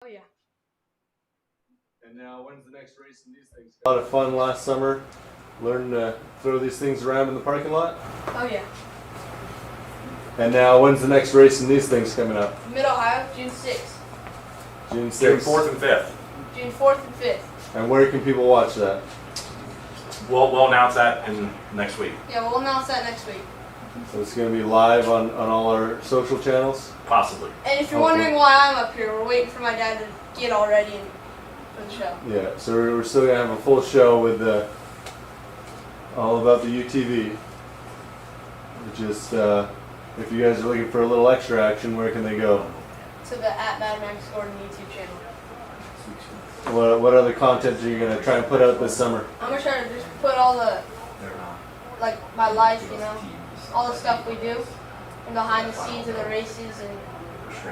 Oh yeah. And now, when's the next race in these things? A lot of fun last summer. Learned to throw these things around in the parking lot. Oh yeah. And now, when's the next race in these things coming up? Mid-Ohio, June 6th. June 6th. June 4th and 5th. June 4th and 5th. And where can people watch that? We'll announce that in next week. Yeah, we'll announce that next week. So it's going to be live on all our social channels? Possibly. And if you're wondering why I'm up here, we're waiting for my dad to get all ready for the show. Yeah, so we're still going to have a full show with all about the UTV. Just, if you guys are looking for a little extra action, where can they go? To the @MadMaxGordon YouTube channel. What other content are you going to try and put out this summer? I'm going to try to just put all the, like, my life, you know, all the stuff we do, and behind the scenes of the races, and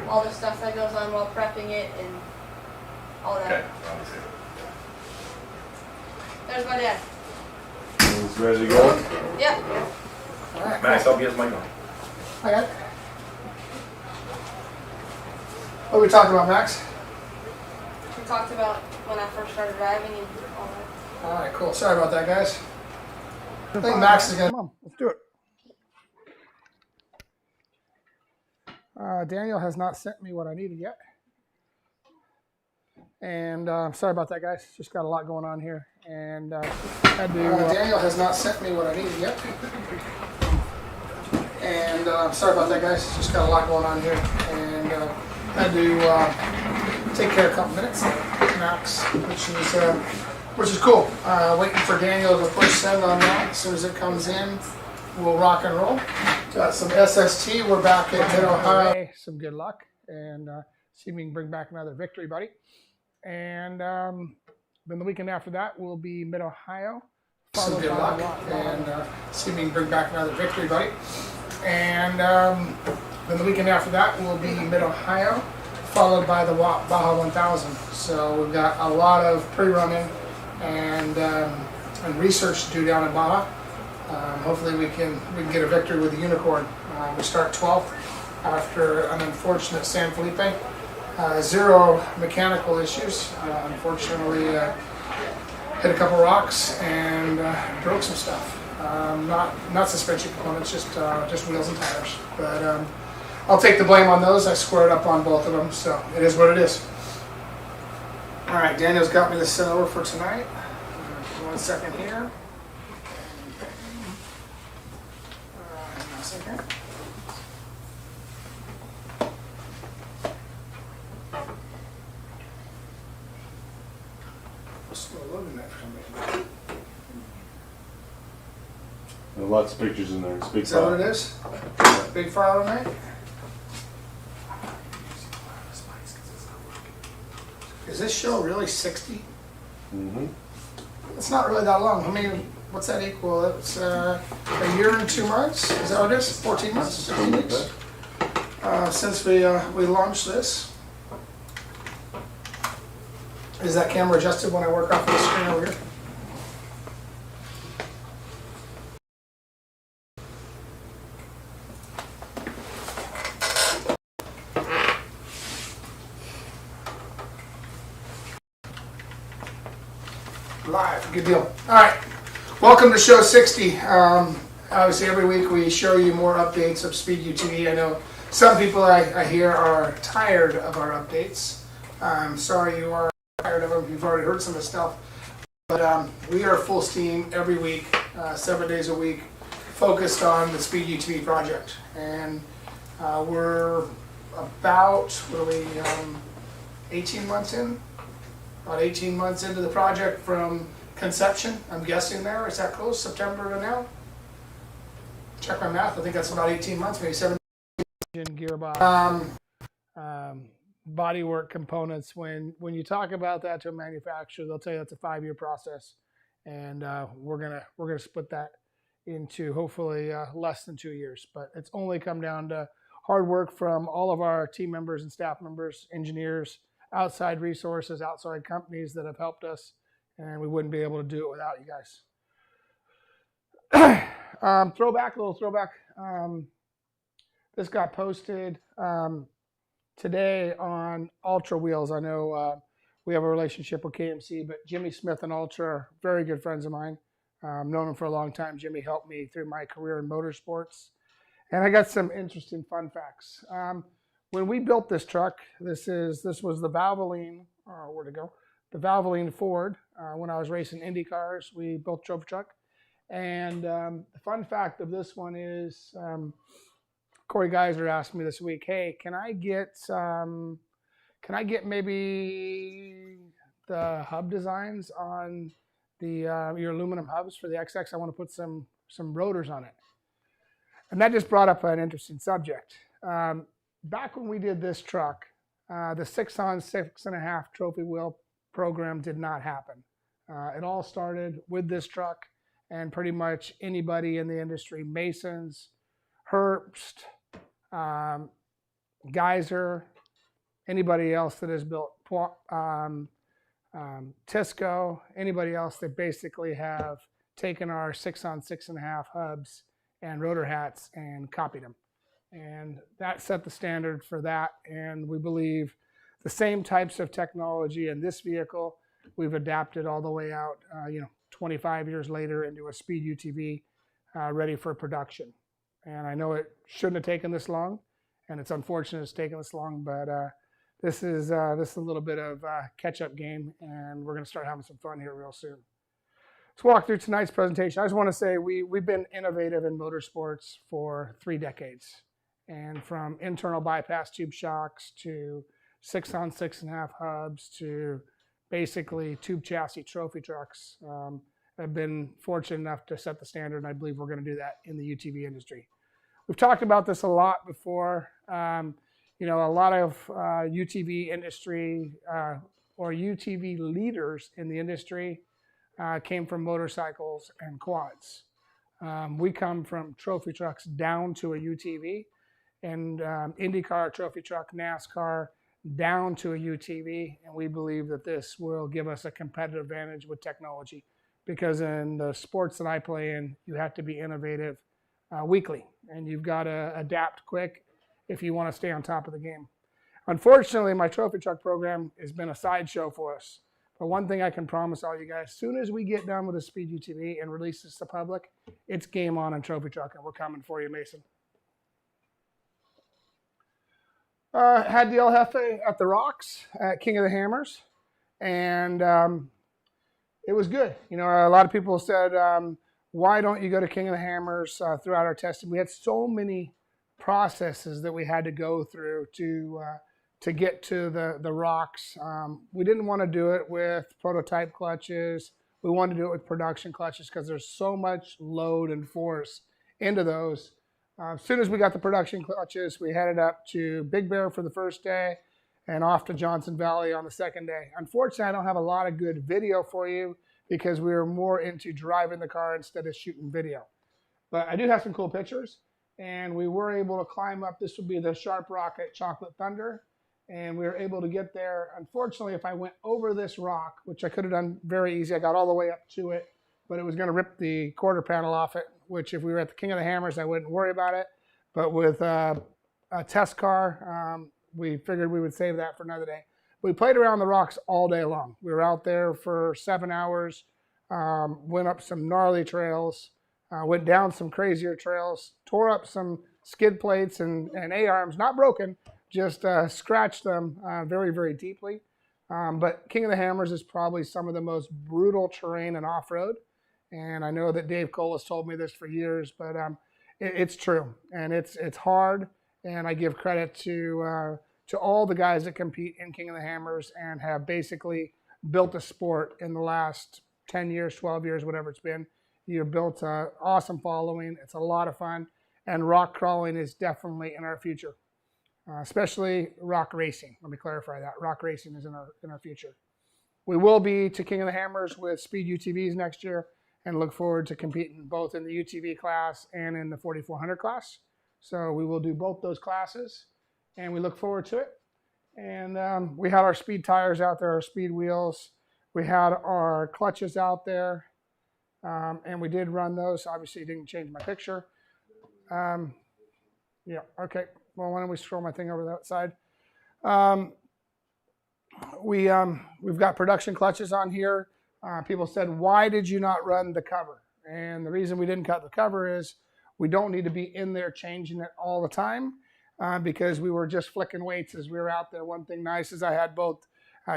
all the stuff that goes on while prepping it, and all that. Okay. There's my dad. He's ready to go? Yep. All right. Max, I'll be his mic on. I got it. What are we talking about, Max? We talked about when I first started driving and all that. All right, cool. Sorry about that, guys. I think Max is going to... Come on, let's do it. Daniel has not sent me what I needed yet. And sorry about that, guys. Just got a lot going on here. And had to... Daniel has not sent me what I needed yet. And sorry about that, guys. Just got a lot going on here. And had to take care of a couple minutes. Max, which is cool. Waiting for Daniel to push send on that. As soon as it comes in, we'll rock and roll. Got some SST. We're back at Mid-Ohio. Some good luck. And see if we can bring back another victory, buddy. And then the weekend after that will be Mid-Ohio. Some good luck. And see if we can bring back another victory, buddy. And then the weekend after that will be Mid-Ohio, followed by the Baja 1000. So we've got a lot of pre-running and research to do down in Baja. Hopefully we can get a victory with the Unicorn. We start 12th after an unfortunate San Felipe. Zero mechanical issues. Unfortunately, hit a couple rocks and broke some stuff. Not suspension components, just wheels and tires. But I'll take the blame on those. I squared up on both of them, so it is what it is. All right, Daniel's got me this sent over for tonight. 1 second here. One second. Still loading that for some reason. There are lots of pictures in there. It's a big Is that file. what it is? Big file tonight? Is this show really 60? Mm-hmm. It's not really that long. I mean, what's that equal? It's a year and 2 months? Is that what it is? 14 months? 16 weeks? Since we launched this. Is that camera adjusted when I work off of the screen over here? Live, good deal. All right, welcome to show 60. Obviously, every week we show you more updates of Speed UTV. I know some people I hear are tired of our updates. I'm sorry you are tired of them. You've already heard some of the stuff. But we are full steam every week, 7 days a week, focused on the Speed UTV project. And we're about, 18 months in? About 18 months into the project from conception, I'm guessing there. Is that close? September to now? Check my math. I think that's about 18 months, maybe 7. Gearbox, bodywork components. When you talk about that to a manufacturer, they'll tell you that's a 5-year process, and we're gonna split that into hopefully less than 2 years. But it's only come down to hard work from all of our team members and staff members, engineers, outside resources, outside companies that have helped us, and we wouldn't be able to do it without you guys. A little throwback. This got posted today on Ultra Wheels. I know we have a relationship with KMC, but Jimmy Smith and Ultra are very good friends of mine. Known him for a long time. Jimmy helped me through my career in motorsports. And I got some interesting fun facts. When we built this truck, this was the Valvoline, where'd it go? The Valvoline Ford. When I was racing Indy cars, we built a trophy truck. And the fun fact of this one is, Corey Geiser asked me this week, hey, can I get maybe the hub designs on your aluminum hubs for the XX? I want to put some rotors on it. And that just brought up an interesting subject. Back when we did this truck, the 6-on 6.5 trophy wheel program did not happen. It all started with this truck, and pretty much anybody in the industry, Masons, Herbst, Geyser, anybody else that has built Tisco, anybody else that basically have taken our 6-on 6.5 hubs and rotor hats and copied them. And that set the standard for that. And we believe the same types of technology in this vehicle, we've adapted all the way out, 25 years later into a speed UTV ready for production. And I know it shouldn't have taken this long, and it's unfortunate it's taken this long, but this is a little bit of a catch-up game, and we're going to start having some fun here real soon. Let's walk through tonight's presentation. I just want to say we've been innovative in motorsports for 3 decades. And from internal bypass tube shocks to 6-on 6.5 hubs to basically tube chassis trophy trucks, I've been fortunate enough to set the standard, and I believe we're going to do that in the UTV industry. We've talked about this a lot before. A lot of UTV industry or UTV leaders in the industry came from motorcycles and quads. We come from trophy trucks down to a UTV, and IndyCar, trophy truck, NASCAR, down to a UTV, and we believe that this will give us a competitive advantage with technology, because in the sports that I play in, you have to be innovative weekly, and you've got to adapt quick if you want to stay on top of the game. Unfortunately, my trophy truck program has been a sideshow for us. But one thing I can promise all you guys, as soon as we get done with the Speed UTV and release this to the public, it's game on trophy truck, and we're coming for you, Mason. Had the El Jefe at the Rocks at King of the Hammers, and it was good. A lot of people said, why don't you go to King of the Hammers throughout our testing? We had so many processes that we had to go through to get to the rocks. We didn't want to do it with prototype clutches. We wanted to do it with production clutches because there's so much load and force into those. As soon as we got the production clutches, we headed up to Big Bear for the first day and off to Johnson Valley on the second day. Unfortunately, I don't have a lot of good video for you because we were more into driving the car instead of shooting video. But I do have some cool pictures, and we were able to climb up. This would be the Sharp Rocket Chocolate Thunder, and we were able to get there. Unfortunately, if I went over this rock, which I could have done very easy, I got all the way up to it, but it was going to rip the quarter panel off it, which if we were at the King of the Hammers, I wouldn't worry about it. But with a test car, we figured we would save that for another day. We played around the rocks all day long. We were out there for 7 hours, went up some gnarly trails, went down some crazier trails, tore up some skid plates and A-arms, not broken, just scratched them very, very deeply. But King of the Hammers is probably some of the most brutal terrain in off-road. And I know that Dave Cole has told me this for years, but it's true. And it's hard, and I give credit to all the guys that compete in King of the Hammers and have basically built a sport in the last 10 years, 12 years, whatever it's been. You've built an awesome following. It's a lot of fun. And rock crawling is definitely in our future, especially rock racing. Let me clarify that. Rock racing is in our future. We will be to King of the Hammers with Speed UTVs next year and look forward to competing both in the UTV class and in the 4400 class. So we will do both those classes, and we look forward to it. And we had our speed tires out there, our speed wheels. We had our clutches out there, and we did run those. Obviously, didn't change my picture. Yeah, okay. Well, why don't we scroll my thing over that side? We've got production clutches on here. People said, why did you not run the cover? And the reason we didn't cut the cover is we don't need to be in there changing it all the time because we were just flicking weights as we were out there. One thing nice is I had both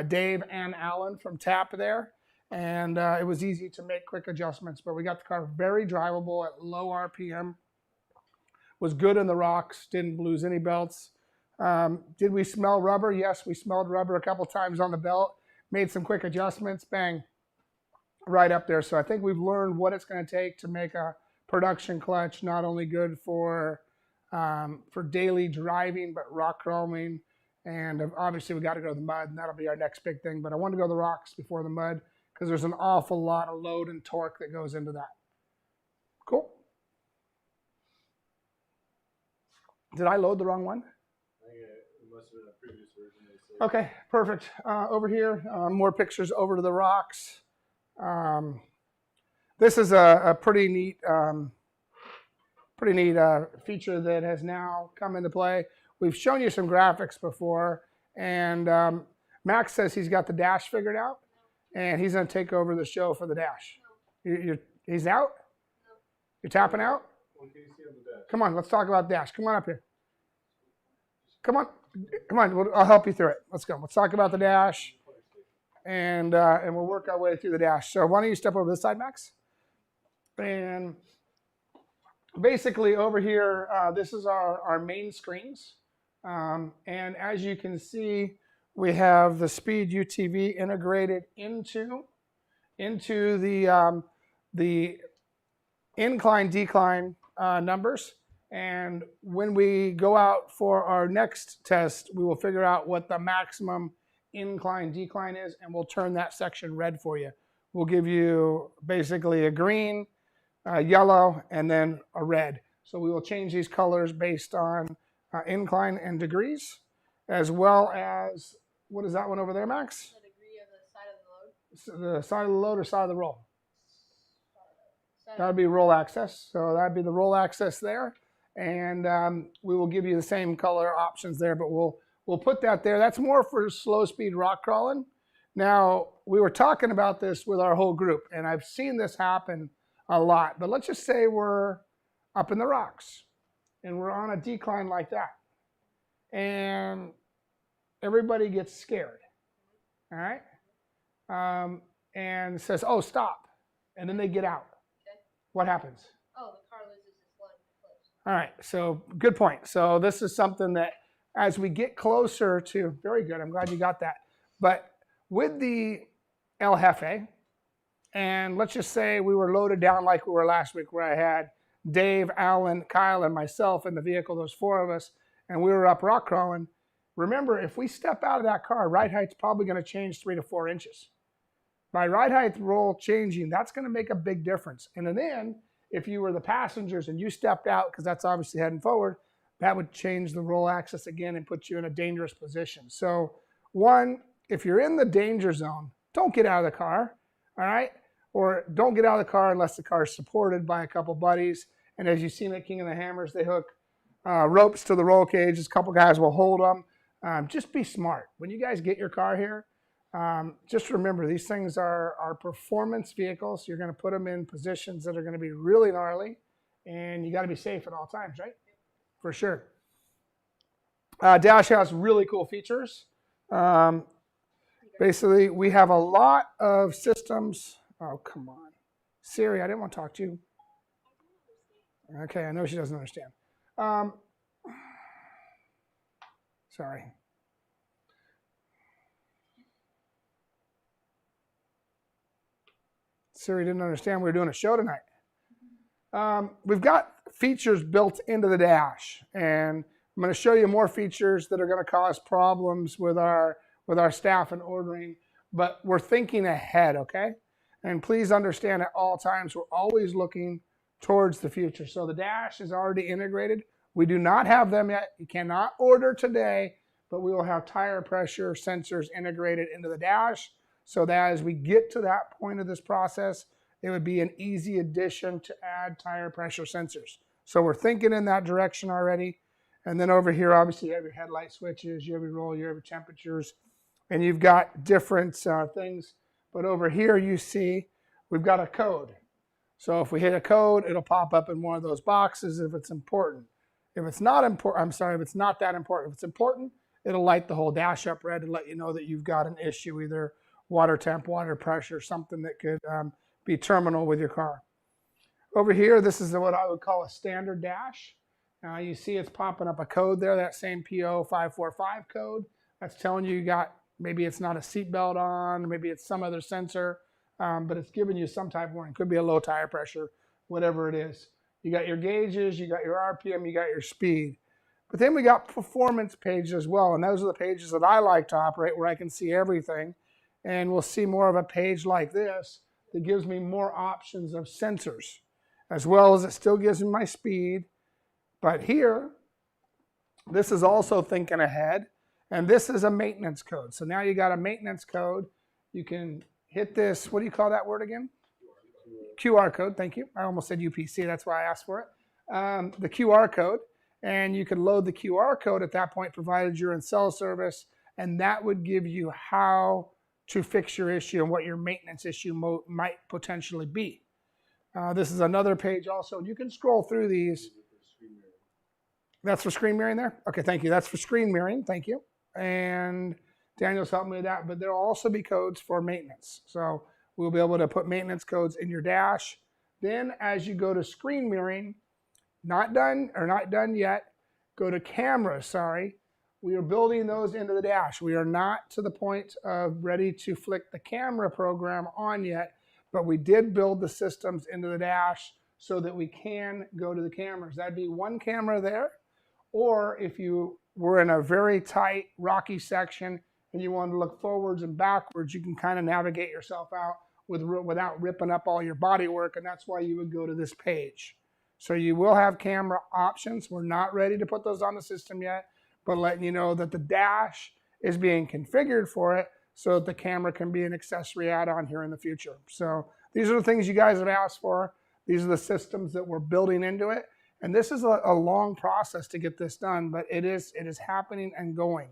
Dave and Alan from TAP there, and it was easy to make quick adjustments. But we got the car very drivable at low RPM, was good in the rocks, didn't lose any belts. Did we smell rubber? Yes, we smelled rubber a couple times on the belt, made some quick adjustments, bang, right up there. So I think we've learned what it's going to take to make a production clutch not only good for daily driving, but rock crawling. And obviously we got to go to the mud, and that'll be our next big thing. But I want to go to the rocks before the mud because there's an awful lot of load and torque that goes into that. Cool. Did I load the wrong one? It must have been a previous version. Okay, perfect. Over here, more pictures over to the rocks. This is a pretty neat feature that has now come into play. We've shown you some graphics before, and Max says he's got the dash figured out, and he's going to take over the show for the dash. He's out? You're tapping out? What can you see on the dash? Come on, let's talk about dash. Come on up here. Come on, I'll help you through it. Let's go. Let's talk about the dash, and we'll work our way through the dash. So why don't you step over this side, Max? And basically over here, this is our main screens. And as you can see, we have the Speed UTV integrated into the incline-decline numbers. And when we go out for our next test, we will figure out what the maximum incline-decline is, and we'll turn that section red for you. We'll give you basically a green, a yellow, and then a red. So we will change these colors based on incline and degrees, as well as, what is that one over there, Max? The degree of the side of the load. The side of the load or side of the roll? That would be roll access. So that would be the roll access there. And we will give you the same color options there, but we'll put that there. That's more for slow speed rock crawling. Now, we were talking about this with our whole group, and I've seen this happen a lot. But let's just say we're up in the rocks, and we're on a decline like that. And everybody gets scared, all right? And says, oh, stop. And then they get out. Okay. What happens? Oh, the car loses its load. All right, so good point. So this is something that as we get closer to, very good, I'm glad you got that. But with the El Jefe, and let's just say we were loaded down like we were last week, where I had Dave, Alan, Kyle, and myself in the vehicle, those four of us, and we were up rock crawling. Remember, if we step out of that car, ride height's probably going to change 3 to 4 inches. By ride height roll changing, that's going to make a big difference. And then, if you were the passengers and you stepped out, because that's obviously heading forward, that would change the roll axis again and put you in a dangerous position. So, one, if you're in the danger zone, don't get out of the car, all right? Or don't get out of the car unless the car is supported by a couple buddies. And as you've seen at King of the Hammers, they hook ropes to the roll cages. A couple guys will hold them. Just be smart. When you guys get your car here, just remember, these things are performance vehicles. You're going to put them in positions that are going to be really gnarly, and you got to be safe at all times, right? For sure. Dash has really cool features. Basically, we have a lot of systems. Oh, come on. Siri, I didn't want to talk to you. Okay, I know she doesn't understand. Sorry. Siri didn't understand we were doing a show tonight. We've got features built into the dash, and I'm going to show you more features that are going to cause problems with our staff in ordering, but we're thinking ahead, okay? And please understand at all times we're always looking towards the future. So the dash is already integrated. We do not have them yet. You cannot order today, but we will have tire pressure sensors integrated into the dash, so that as we get to that point of this process, it would be an easy addition to add tire pressure sensors. So we're thinking in that direction already. And then over here, obviously, you have your headlight switches, you have your roll, you have your temperatures, and you've got different things. But over here, you see we've got a code. So if we hit a code, it'll pop up in one of those boxes if it's important. If it's not important, I'm sorry, if it's not that important. If it's important, it'll light the whole dash up red to let you know that you've got an issue, either water temp, water pressure, something that could be terminal with your car. Over here, this is what I would call a standard dash. Now you see it's popping up a code there, that same P0545 code. That's telling you got, maybe it's not a seatbelt on, maybe it's some other sensor, but it's giving you some type of warning. Could be a low tire pressure, whatever it is. You got your gauges, you got your RPM, you got your speed. But then we got performance pages as well, and those are the pages that I like to operate where I can see everything. And we'll see more of a page like this that gives me more options of sensors, as well as it still gives me my speed. But here, this is also thinking ahead, and this is a maintenance code. So now you got a maintenance code. You can hit this, what do you call that word again? QR code, thank you. I almost said UPC, that's why I asked for it. The QR code, and you can load the QR code at that point, provided you're in cell service, and that would give you how to fix your issue and what your maintenance issue might potentially be. This is another page also. You can scroll through these. That's for screen mirroring there? Okay, thank you. That's for screen mirroring, thank you. And Daniel's helping me with that, but there'll also be codes for maintenance. So we'll be able to put maintenance codes in your dash. Then as you go to screen mirroring, not done yet, go to camera, sorry. We are building those into the dash. We are not to the point of ready to flick the camera program on yet, but we did build the systems into the dash so that we can go to the cameras. That'd be one camera there, or if you were in a very tight, rocky section and you wanted to look forwards and backwards, you can kind of navigate yourself out without ripping up all your body work, and that's why you would go to this page. So you will have camera options. We're not ready to put those on the system yet, but letting you know that the dash is being configured for it so that the camera can be an accessory add-on here in the future. So these are the things you guys have asked for. These are the systems that we're building into it. And this is a long process to get this done, but it is happening and going.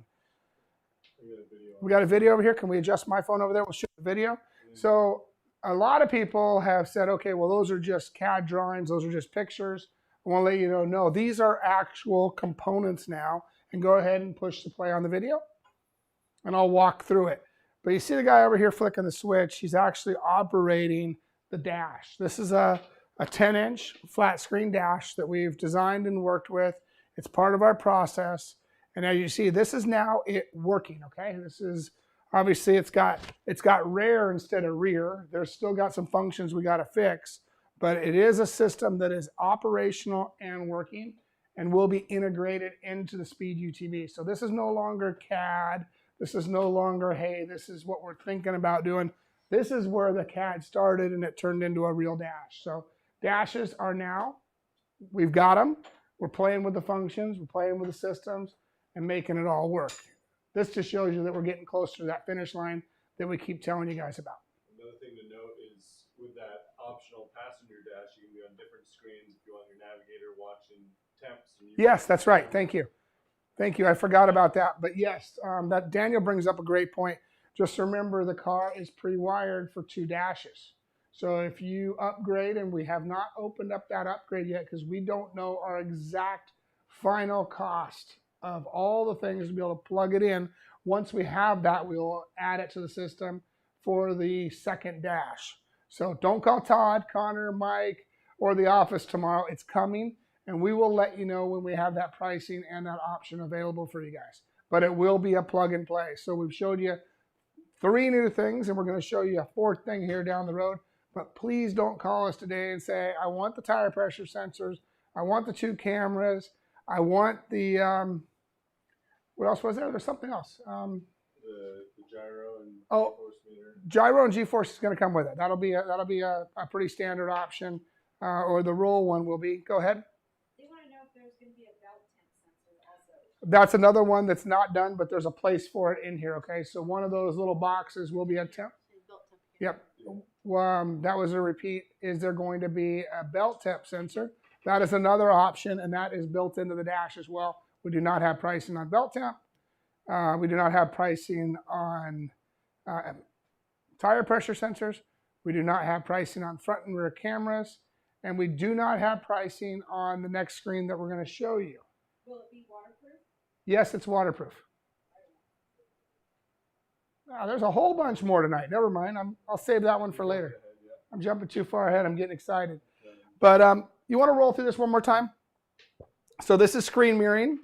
We got a video over here. Can we adjust my phone over there? We'll show the video. So a lot of people have said, okay, well, those are just CAD drawings. Those are just pictures. I want to let you know, no, these are actual components now. And go ahead and push the play on the video, and I'll walk through it. But you see the guy over here flicking the switch. He's actually operating the dash. This is a 10-inch flat screen dash that we've designed and worked with. It's part of our process. And as you see, this is now it working, okay? This is, obviously it's got rear instead of rear. There's still got some functions we got to fix, but it is a system that is operational and working and will be integrated into the Speed UTV. So this is no longer CAD. This is no longer, hey, this is what we're thinking about doing. This is where the CAD started and it turned into a real dash. So dashes are now, we've got them. We're playing with the functions, we're playing with the systems and making it all work. This just shows you that we're getting closer to that finish line that we keep telling you guys about. Another thing to note is with that optional passenger dash, you can be on different screens if you want your navigator watching temps. Yes, that's right. Thank you. Thank you. I forgot about that. But yes, that Daniel brings up a great point. Just remember the car is pre-wired for 2 dashes. So if you upgrade, and we have not opened up that upgrade yet because we don't know our exact final cost of all the things to be able to plug it in. Once we have that, we'll add it to the system for the second dash. So don't call Todd, Connor, Mike, or the office tomorrow. It's coming. And we will let you know when we have that pricing and that option available for you guys. But it will be a plug and play. So we've showed you 3 new things, and we're going to show you a 4th thing here down the road. But please don't call us today and say, I want the tire pressure sensors. I want the 2 cameras. I want the, what else was there? There's something else. The gyro and G-force meter. Gyro and G-force is going to come with it. That'll be a pretty standard option, or the roll one will be. Go ahead. There's going to be a belt temp sensor also. That's another one that's not done, but there's a place for it in here, okay? So one of those little boxes will be a temp. Yep. That was a repeat. Is there going to be a belt temp sensor? That is another option, and that is built into the dash as well. We do not have pricing on belt temp. We do not have pricing on tire pressure sensors. We do not have pricing on front and rear cameras. And we do not have pricing on the next screen that we're going to show you. Will it be waterproof? Yes, it's waterproof. There's a whole bunch more tonight. Never mind. I'll save that one for later. I'm jumping too far ahead. I'm getting excited. But you want to roll through this one more time? So this is screen mirroring.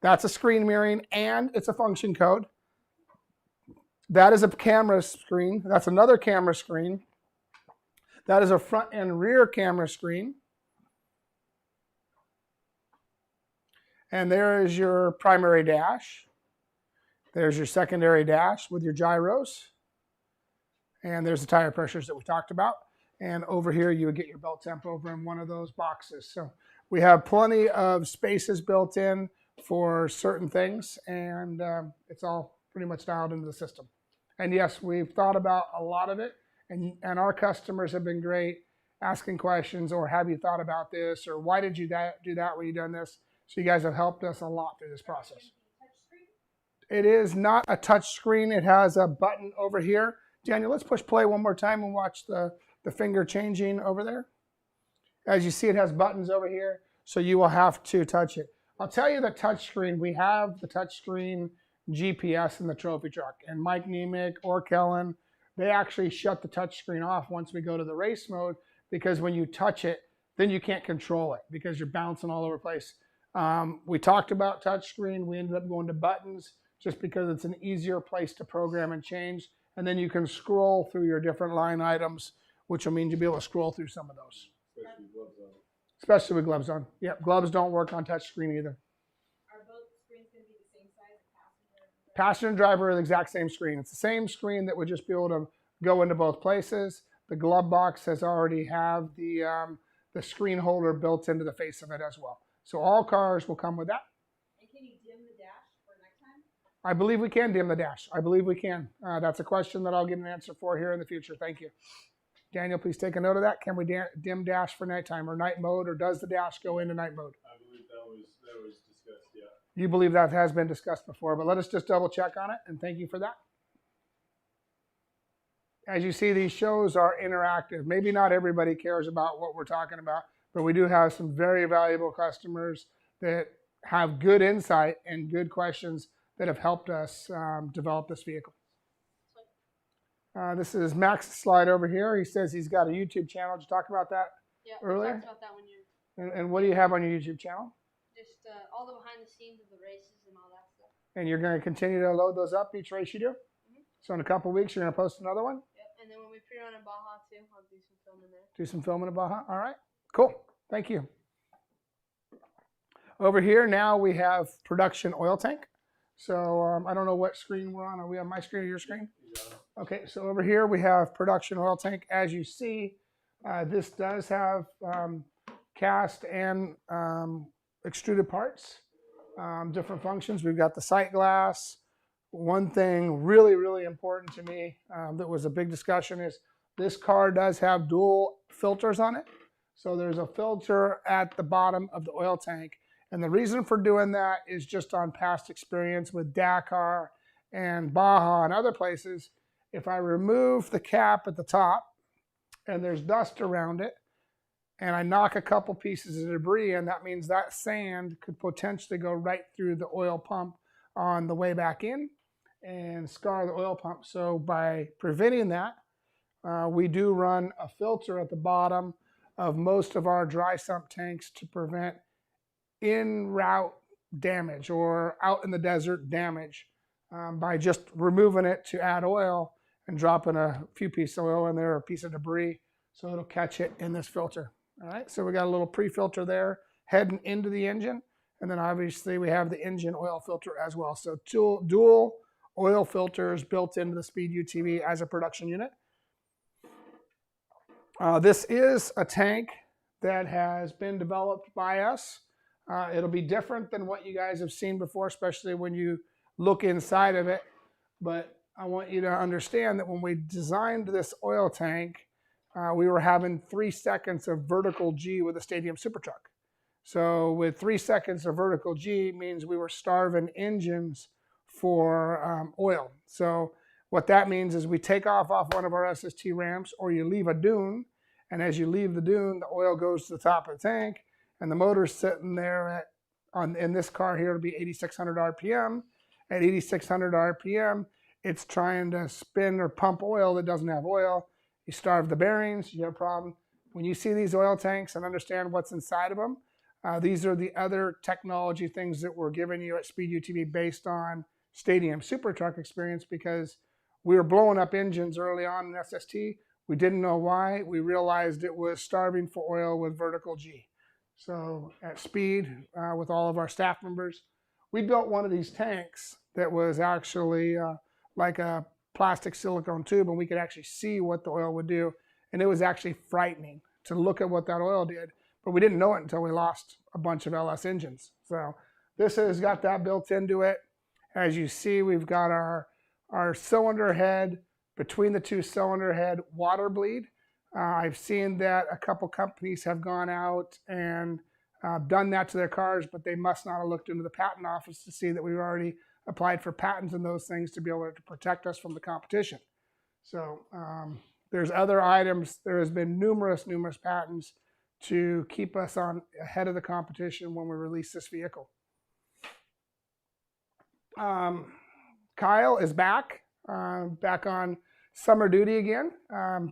That's a screen mirroring, and it's a function code. That is a camera screen. That's another camera screen. That is a front and rear camera screen. And there is your primary dash. There's your secondary dash with your gyros. And there's the tire pressures that we talked about. And over here, you would get your belt temp over in one of those boxes. So we have plenty of spaces built in for certain things, and it's all pretty much dialed into the system. And yes, we've thought about a lot of it, and our customers have been great asking questions, or have you thought about this, or why did you do that when you done this? So you guys have helped us a lot through this process. It is not a touch screen. It has a button over here. Daniel, let's push play one more time and watch the finger changing over there. As you see, it has buttons over here, so you will have to touch it. I'll tell you the touch screen. We have the touch screen GPS in the trophy truck, and Mike Nemec or Kellen, they actually shut the touch screen off once we go to the race mode, because when you touch it, then you can't control it because you're bouncing all over the place. We talked about touch screen. We ended up going to buttons just because it's an easier place to program and change. And then you can scroll through your different line items, which will mean you'll be able to scroll through some of those. Especially with gloves on. Yep, gloves don't work on touch screen either. Are both screens going to be the same size as Passenger and driver are the exact same screen. It's the same screen that would just be able to go into both places. The glove box has already have the screen holder built into the face of it as well. So all cars will come with that. And can you dim the dash for nighttime? I believe we can dim the dash. I believe we can. That's a question that I'll get an answer for here in the future. Thank you. Daniel, please take a note of that. Can we dim dash for nighttime or night mode, or does the dash go into night mode? I believe that was discussed, yeah. You believe that has been discussed before, but let us just double check on it, and thank you for that. As you see, these shows are interactive. Maybe not everybody cares about what we're talking about, but we do have some very valuable customers that have good insight and good questions that have helped us develop this vehicle. This is Max's slide over here. He says he's got a YouTube channel. Did you talk about that earlier? We talked about that when you. And what do you have on your YouTube channel? Just all the behind the scenes of the races and all that stuff. And you're going to continue to load those up each race you do? Mm-hmm. So in a couple of weeks, you're going to post another one? Yep. And then when we pre-run in Baja too, I'll do some filming there. Do some filming in Baja? All right. Cool. Thank you. Over here now we have production oil tank. So I don't know what screen we're on. Are we on my screen or your screen? Okay, so over here we have production oil tank. As you see, this does have cast and extruded parts, different functions. We've got the sight glass. One thing really, really important to me that was a big discussion is this car does have dual filters on it. So there's a filter at the bottom of the oil tank. And the reason for doing that is just on past experience with Dakar and Baja and other places. If I remove the cap at the top and there's dust around it and I knock a couple pieces of debris in, that means that sand could potentially go right through the oil pump on the way back in and scar the oil pump. So by preventing that, we do run a filter at the bottom of most of our dry sump tanks to prevent in route damage or out in the desert damage by just removing it to add oil and dropping a few pieces of oil in there or a piece of debris so it'll catch it in this filter. All right, so we got a little pre-filter there heading into the engine, and then obviously we have the engine oil filter as well. So dual oil filters built into the Speed UTV as a production unit. This is a tank that has been developed by us. It'll be different than what you guys have seen before, especially when you look inside of it. But I want you to understand that when we designed this oil tank, we were having 3 seconds of vertical G with a stadium super truck. So with 3 seconds of vertical G means we were starving engines for oil. So what that means is we take off one of our SST ramps, or you leave a dune, and as you leave the dune, the oil goes to the top of the tank, and the motor's sitting there in this car here, it'll be 8,600 RPM. At 8,600 RPM, it's trying to spin or pump oil that doesn't have oil. You starve the bearings, you have a problem. When you see these oil tanks and understand what's inside of them, these are the other technology things that we're giving you at Speed UTV based on Stadium Super Truck experience, because we were blowing up engines early on in SST. We didn't know why. We realized it was starving for oil with vertical G. So at Speed, with all of our staff members, we built one of these tanks that was actually like a plastic silicone tube, and we could actually see what the oil would do. And it was actually frightening to look at what that oil did. But we didn't know it until we lost a bunch of LS engines. So this has got that built into it. As you see, we've got our cylinder head, between the two cylinder head, water bleed. I've seen that a couple companies have gone out and done that to their cars, but they must not have looked into the patent office to see that we've already applied for patents and those things to be able to protect us from the competition. So there's other items. There has been numerous patents to keep us ahead of the competition when we release this vehicle. Kyle is back on summer duty again,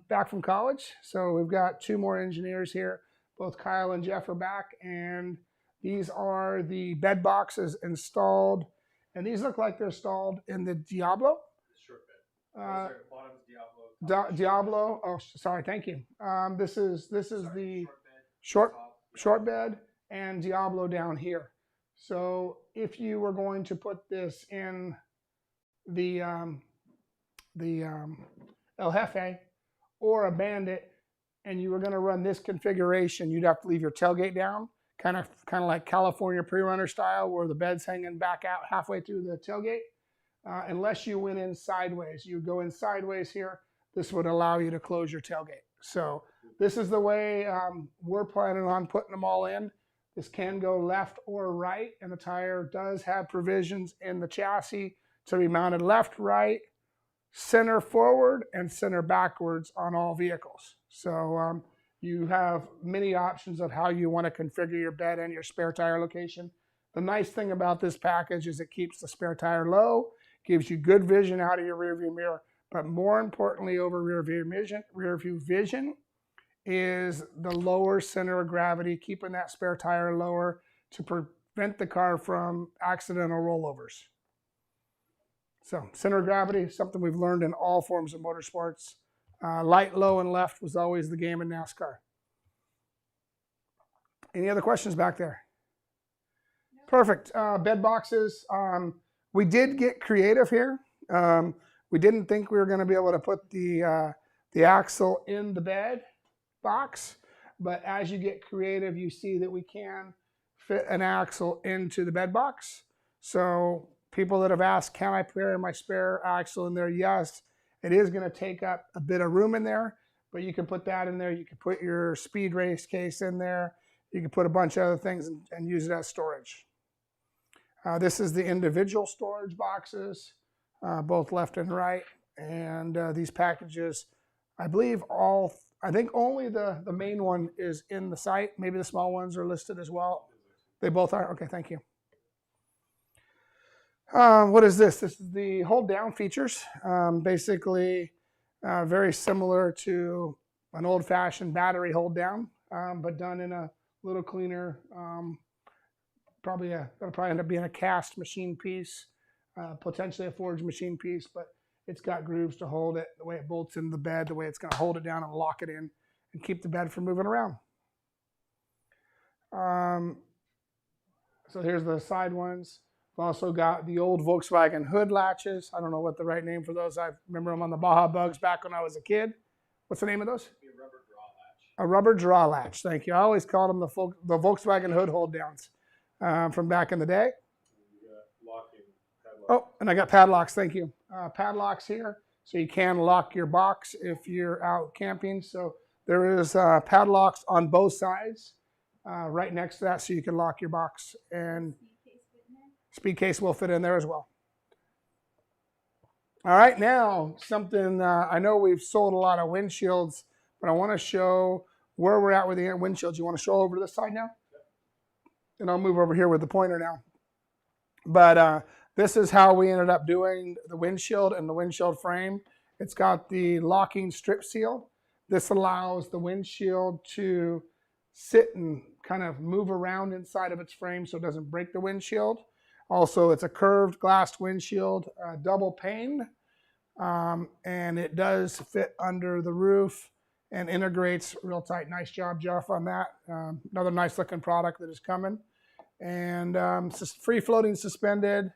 back from college. So we've got 2 more engineers here. Both Kyle and Jeff are back, and these are the bed boxes installed. And these look like they're installed in the Diablo. Short bed. Bottom's Diablo. Diablo. Oh, sorry. Thank you. This is the short bed and Diablo down here. So if you were going to put this in the El Jefe or a Bandit, and you were going to run this configuration, you'd have to leave your tailgate down, kind of like California pre-runner style, where the bed's hanging back out halfway through the tailgate. Unless you went in sideways, you go in sideways here. This would allow you to close your tailgate. So this is the way we're planning on putting them all in. This can go left or right, and the tire does have provisions in the chassis to be mounted left, right, center forward, and center backwards on all vehicles. So you have many options of how you want to configure your bed and your spare tire location. The nice thing about this package is it keeps the spare tire low, gives you good vision out of your rearview mirror, but more importantly over rearview vision is the lower center of gravity, keeping that spare tire lower to prevent the car from accidental rollovers. So center of gravity is something we've learned in all forms of motorsports. Light, low, and left was always the game in NASCAR. Any other questions back there? No. Perfect. Bed boxes. We did get creative here. We didn't think we were going to be able to put the axle in the bed box, but as you get creative, you see that we can fit an axle into the bed box. So people that have asked, can I put my spare axle in there? Yes, it is going to take up a bit of room in there, but you can put that in there. You can put your speed race case in there. You can put a bunch of other things and use it as storage. This is the individual storage boxes, both left and right. And these packages, I think only the main one is in the site. Maybe the small ones are listed as well. They both are? Okay, thank you. What is this? This is the hold down features. Basically, very similar to an old fashioned battery hold down, but done in a little cleaner, that'll probably end up being a cast machine piece, potentially a forged machine piece, but it's got grooves to hold it, the way it bolts into the bed, the way it's going to hold it down and lock it in and keep the bed from moving around. So here's the side ones. We've also got the old Volkswagen hood latches. I don't know what the right name for those. I remember them on the Baja Bugs back when I was a kid. What's the name of those? A rubber draw latch. A rubber draw latch. Thank you. I always called them the Volkswagen hood hold downs from back in the day. You got locking padlocks. Oh, and I got padlocks. Thank you. Padlocks here, so you can lock your box if you're out camping. So there is padlocks on both sides. right next to that so you can lock your box. And Speed case fit in there? speed case will fit in there as well. All right, now something, I know we've sold a lot of windshields, but I want to show where we're at with the windshields. You want to show over to this side now? And I'll move over here with the pointer now. But this is how we ended up doing the windshield and the windshield frame. It's got the locking strip seal. This allows the windshield to sit and kind of move around inside of its frame so it doesn't break the windshield. Also, it's a curved glass windshield, double pane, and it does fit under the roof and integrates real tight. Nice job, Jeff, on that. Another nice looking product that is coming. And free floating suspended,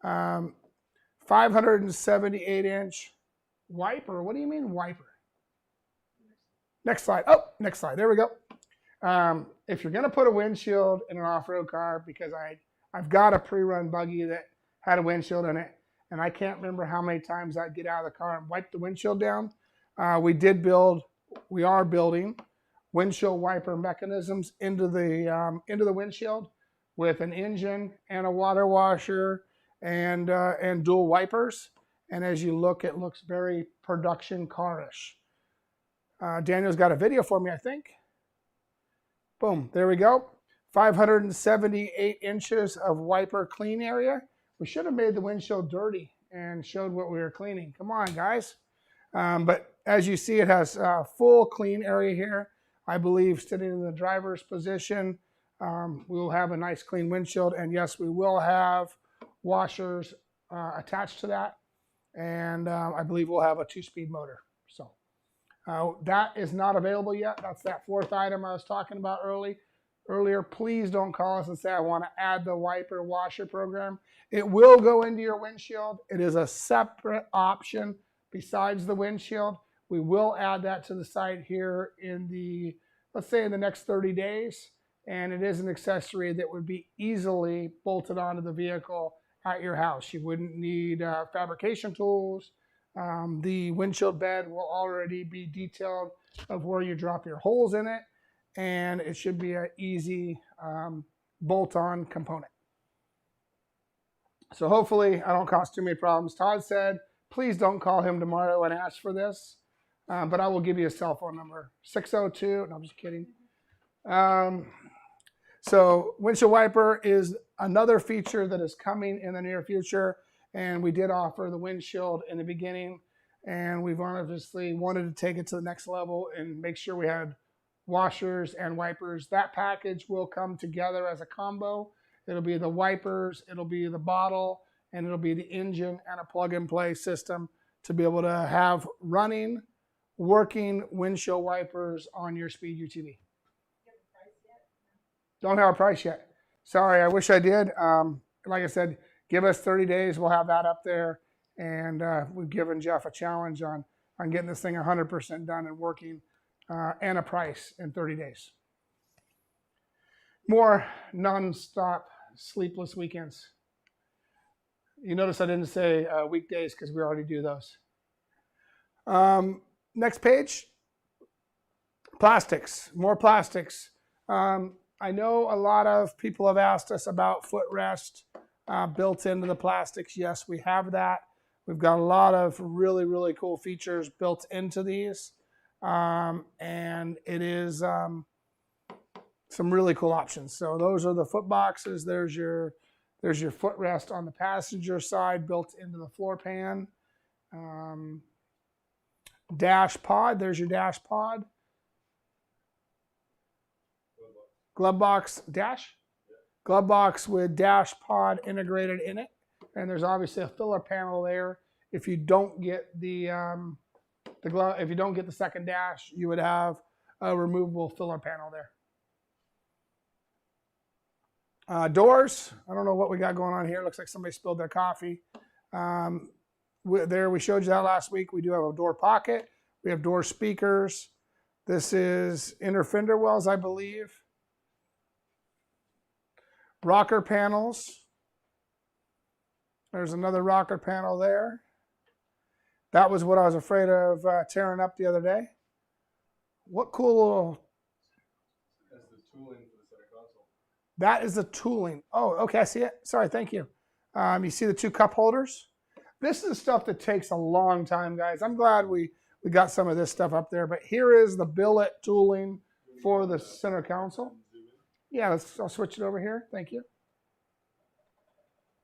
578-inch wiper. What do you mean wiper? Next slide. Oh, next slide. There we go. If you're going to put a windshield in an off-road car, because I've got a pre-run buggy that had a windshield in it, and I can't remember how many times I'd get out of the car and wipe the windshield down. We are building windshield wiper mechanisms into the windshield with an engine and a water washer and dual wipers. And as you look, it looks very production car-ish. Daniel's got a video for me, I think. Boom, there we go. 578 inches of wiper clean area. We should have made the windshield dirty and showed what we were cleaning. Come on, guys. But as you see, it has a full clean area here. I believe sitting in the driver's position, we will have a nice clean windshield. And yes, we will have washers attached to that. And I believe we'll have a 2-speed motor. So that is not available yet. That's that fourth item I was talking about earlier. Please don't call us and say, I want to add the wiper washer program. It will go into your windshield. It is a separate option besides the windshield. We will add that to the site here in let's say in the next 30 days. And it is an accessory that would be easily bolted onto the vehicle at your house. You wouldn't need fabrication tools. The windshield bed will already be detailed of where you drop your holes in it. And it should be an easy bolt-on component. So hopefully I don't cause too many problems. Todd said, please don't call him tomorrow and ask for this. But I will give you a cell phone number, 602, no, I'm just kidding. So windshield wiper is another feature that is coming in the near future. And we did offer the windshield in the beginning. And we've obviously wanted to take it to the next level and make sure we had washers and wipers. That package will come together as a combo. It'll be the wipers, it'll be the bottle, and it'll be the engine and a plug-and-play system to be able to have running, working windshield wipers on your Speed UTV. Don't have a price yet. Sorry, I wish I did. Like I said, give us 30 days. We'll have that up there. And we've given Jeff a challenge on getting this thing 100% done and working and a price in 30 days. More non-stop sleepless weekends. You notice I didn't say weekdays because we already do those. Next page. Plastics. More plastics. I know a lot of people have asked us about footrest built into the plastics. Yes, we have that. We've got a lot of really, really cool features built into these. And it is some really cool options. So those are the foot boxes. There's your footrest on the passenger side built into the floor pan. Dash pod. There's your dash pod. Glove box dash. Glove box with dash pod integrated in it. And there's obviously a filler panel there. If you don't get the glove, if you don't get the second dash, you would have a removable filler panel there. Doors. I don't know what we got going on here. Looks like somebody spilled their coffee. There, we showed you that last week. We do have a door pocket. We have door speakers. This is inner fender wells, I believe. Rocker panels. There's another rocker panel there. That was what I was afraid of tearing up the other day. What cool little... That's the tooling for That is the tooling. Oh, okay, I see it. Sorry, thank you. You see the 2 cup holders? This is stuff that takes a long time, guys. I'm glad we got some of this stuff up there, but here is the billet tooling for the center console. Yeah, I'll switch it over here. Thank you.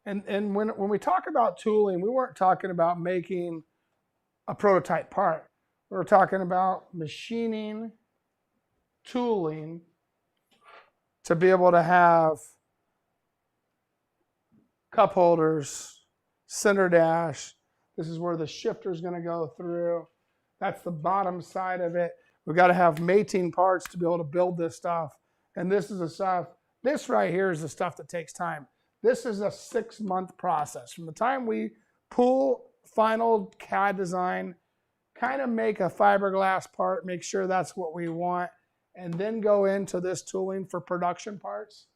And when we talk about tooling, we weren't talking about making a prototype part. We were talking about machining, tooling, to be able to have cup holders, center dash. This is where the shifter is going to go through. That's the bottom side of it. We've got to have mating parts to be able to build this stuff. And this is the stuff, this right here is the stuff that takes time. This is a 6-month process. From the time we pull final CAD design, kind of make a fiberglass part, make sure that's what we want, and then go into this tooling for production parts.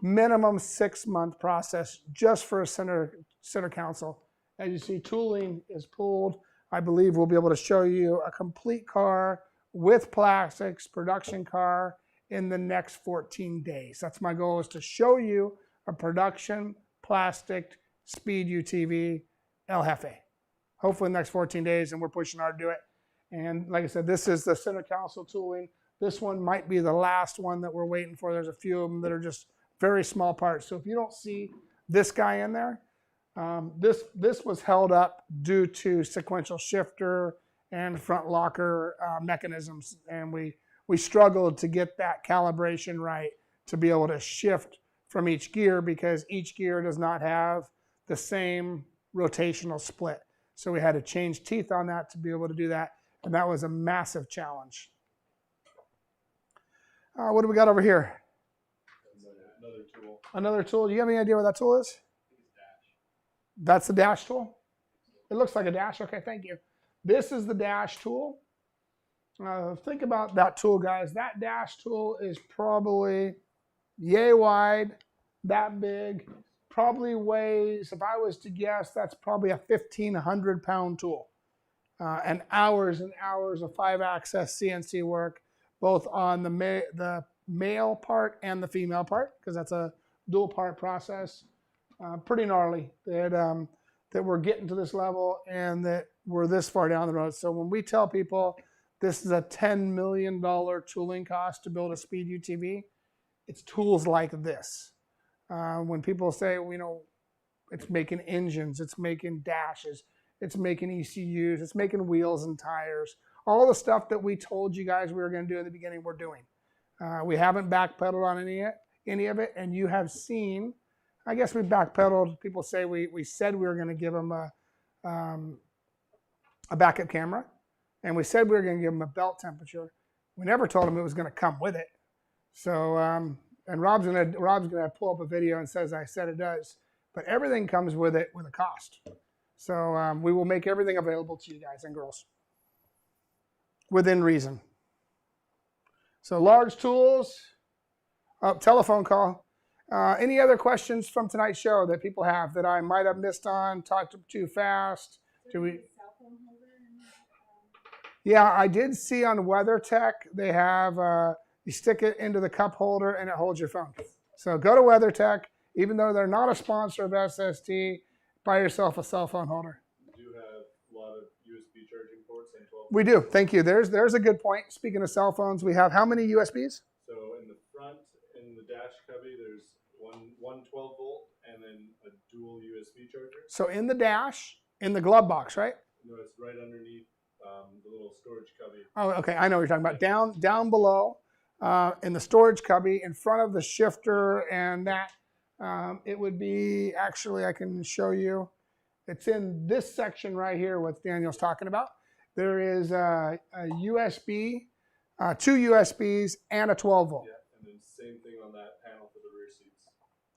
Minimum 6-month process just for a center console. As you see, tooling is pulled. I believe we'll be able to show you a complete car with plastics, production car, in the next 14 days. That's my goal, is to show you a production plastic speed UTV El Jefe. Hopefully in the next 14 days, and we're pushing hard to do it. And like I said, this is the center console tooling. This one might be the last one that we're waiting for. There's a few of them that are just very small parts. So if you don't see this guy in there, this was held up due to sequential shifter and front locker mechanisms, and we struggled to get that calibration right to be able to shift from each gear, because each gear does not have the same rotational split. So we had to change teeth on that to be able to do that, and that was a massive challenge. What do we got over here? Another tool. Another tool. Do you have any idea what that tool is? That's the dash tool? It looks like a dash. Okay, thank you. This is the dash tool. Think about that tool, guys. That dash tool is probably yay wide, that big. Probably weighs, if I was to guess, that's probably a 1,500 pound tool. And hours of 5-axis CNC work, both on the male part and the female part, because that's a dual part process. Pretty gnarly that we're getting to this level and that we're this far down the road. So when we tell people this is a $10 million tooling cost to build a speed UTV, it's tools like this. When people say, it's making engines, it's making dashes, it's making ECUs, it's making wheels and tires, all the stuff that we told you guys we were going to do in the beginning, we're doing. We haven't backpedaled on any of it, and you have seen, I guess we backpedaled. People say we said we were going to give them a backup camera, and we said we were going to give them a belt temperature. We never told them it was going to come with it. So, and Rob's gonna pull up a video and says I said it does, but everything comes with it with a cost. So we will make everything available to you guys and girls within reason. So large tools, telephone call. Any other questions from tonight's show that people have that I might have missed on, talked too fast? Do we? Cell phone holder in Yeah, I did see on WeatherTech they have, you stick it into the cup holder and it holds your phone. So go to WeatherTech, even though they're not a sponsor of SST, buy yourself a cell phone holder. We do have a lot of USB charging ports and 12. We do, thank you. There's a good point. Speaking of cell phones, we have how many USBs? So in the front, in the dash cubby, there's one 12 volt and then a dual USB charger. So in the dash, in the glove box, right? No, it's right underneath the little storage cubby. Oh, okay, I know what you're talking about. Down below, in the storage cubby, in front of the shifter and that, it would be, actually I can show you, it's in this section right here, what Daniel's talking about. There is a USB, 2 USBs, and a 12 volt. Yeah, and then same thing on that panel for the rear seats.